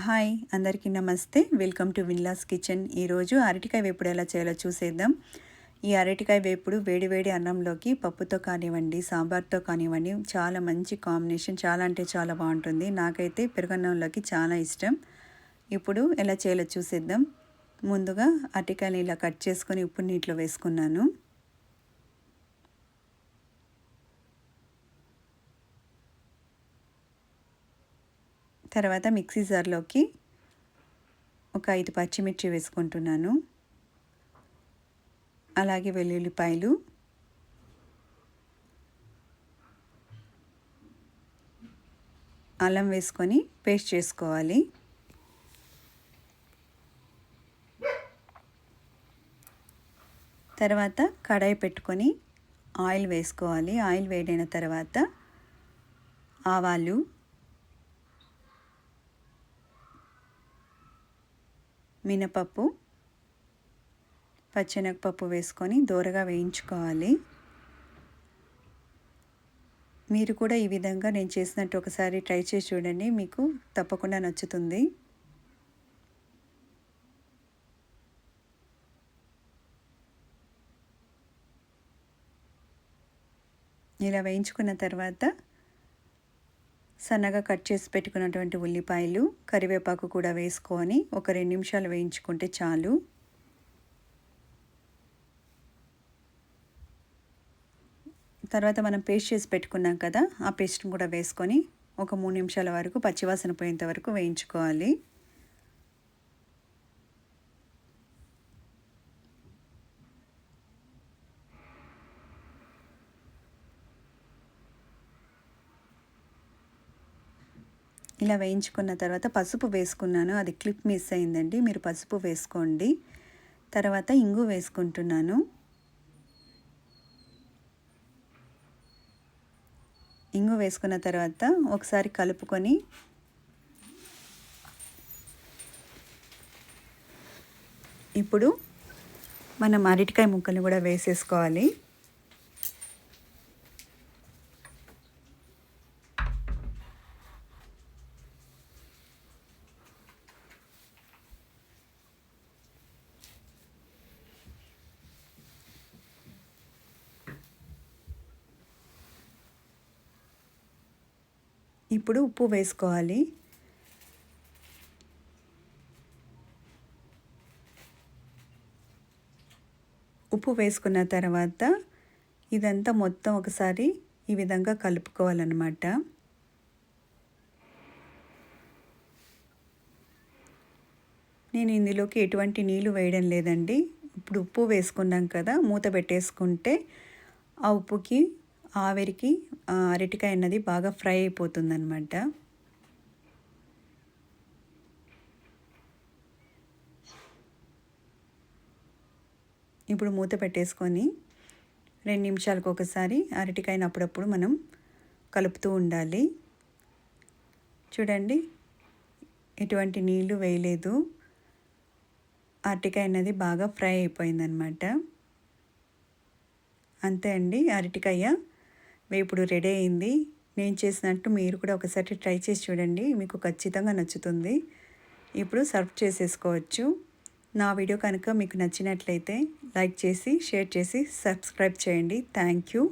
Hi అందరికీ నమస్తే. Welcome to విన్లాస్ కిచెన్. ఈరోజు అరటికాయ వేపుడు ఎలా చేయాలో చూసేద్దాం. ఈ అరటికాయ వేపుడు వేడి వేడి అన్నంలోకి పప్పుతో కానివ్వండి, సాంబార్తో కానివ్వండి చాలా మంచి కాంబినేషన్. చాలా అంటే చాలా బాగుంటుంది. నాకైతే పెరుగన్నంలోకి చాలా ఇష్టం. ఇప్పుడు ఎలా చేయాలో చూసేద్దాం. ముందుగా అరటికాయని ఇలా కట్ చేసుకొని ఉప్పు నీటిలో వేసుకున్నాను. తర్వాత మిక్సీ జార్లోకి ఒక 5 పచ్చిమిర్చి వేసుకుంటున్నాను. అలాగే వెల్లుల్లిపాయలు, అల్లం వేసుకొని పేస్ట్ చేసుకోవాలి. తర్వాత కడాయి పెట్టుకొని ఆయిల్ వేసుకోవాలి. ఆయిల్ వేడైన తర్వాత ఆవాలు, మినపప్పు, పచ్చెనగపప్పు వేసుకొని దోరగా వేయించుకోవాలి. మీరు కూడా ఈ విధంగా నేను చేసినట్టు ఒకసారి ట్రై చేసి చూడండి, మీకు తప్పకుండా నచ్చుతుంది. ఇలా వేయించుకున్న తర్వాత సన్నగా కట్ చేసి పెట్టుకున్నటువంటి ఉల్లిపాయలు, కరివేపాకు కూడా వేసుకొని ఒక 2 నిమిషాలు వేయించుకుంటే చాలు. తర్వాత మనం పేస్ట్ చేసి పెట్టుకున్నాం కదా, ఆ పేస్ట్ని కూడా వేసుకొని ఒక 3 నిమిషాల వరకు పచ్చివాసన పోయేంత వరకు వేయించుకోవాలి. ఇలా వేయించుకున్న తర్వాత పసుపు వేసుకున్నాను. అది క్లిప్ మిస్ అయిందండి, మీరు పసుపు వేసుకోండి. తర్వాత ఇంగు వేసుకుంటున్నాను. ఇంగు వేసుకున్న తర్వాత ఒకసారి కలుపుకొని ఇప్పుడు మనం అరటికాయ ముక్కలు కూడా వేసేసుకోవాలి. ఇప్పుడు ఉప్పు వేసుకోవాలి. ఉప్పు వేసుకున్న తర్వాత ఇదంతా మొత్తం ఒకసారి ఈ విధంగా కలుపుకోవాలన్నమాట. నేను ఇందులోకి ఎటువంటి నీళ్లు వేయడం లేదండి. ఇప్పుడు ఉప్పు వేసుకున్నాం కదా, మూత పెట్టేసుకుంటే ఆ ఉప్పుకి ఆవిరికి అరటికాయ అన్నది బాగా ఫ్రై అయిపోతుందన్నమాట. ఇప్పుడు మూత పెట్టేసుకొని 2 నిమిషాలకు ఒకసారి అరటికాయని అప్పుడప్పుడు మనం కలుపుతూ ఉండాలి. చూడండి, ఎటువంటి నీళ్లు వేయలేదు. అరటికాయ అన్నది బాగా ఫ్రై అయిపోయిందనమాట. అంతే అండి, అరటికాయ వేపుడు రెడీ అయింది. నేను చేసినట్టు మీరు కూడా ఒకసారి ట్రై చేసి చూడండి, మీకు ఖచ్చితంగా నచ్చుతుంది. ఇప్పుడు సర్వ్ చేసేసుకోవచ్చు. నా వీడియో కనుక మీకు నచ్చినట్లయితే లైక్ చేసి, షేర్ చేసి, సబ్స్క్రైబ్ చేయండి. Thank you.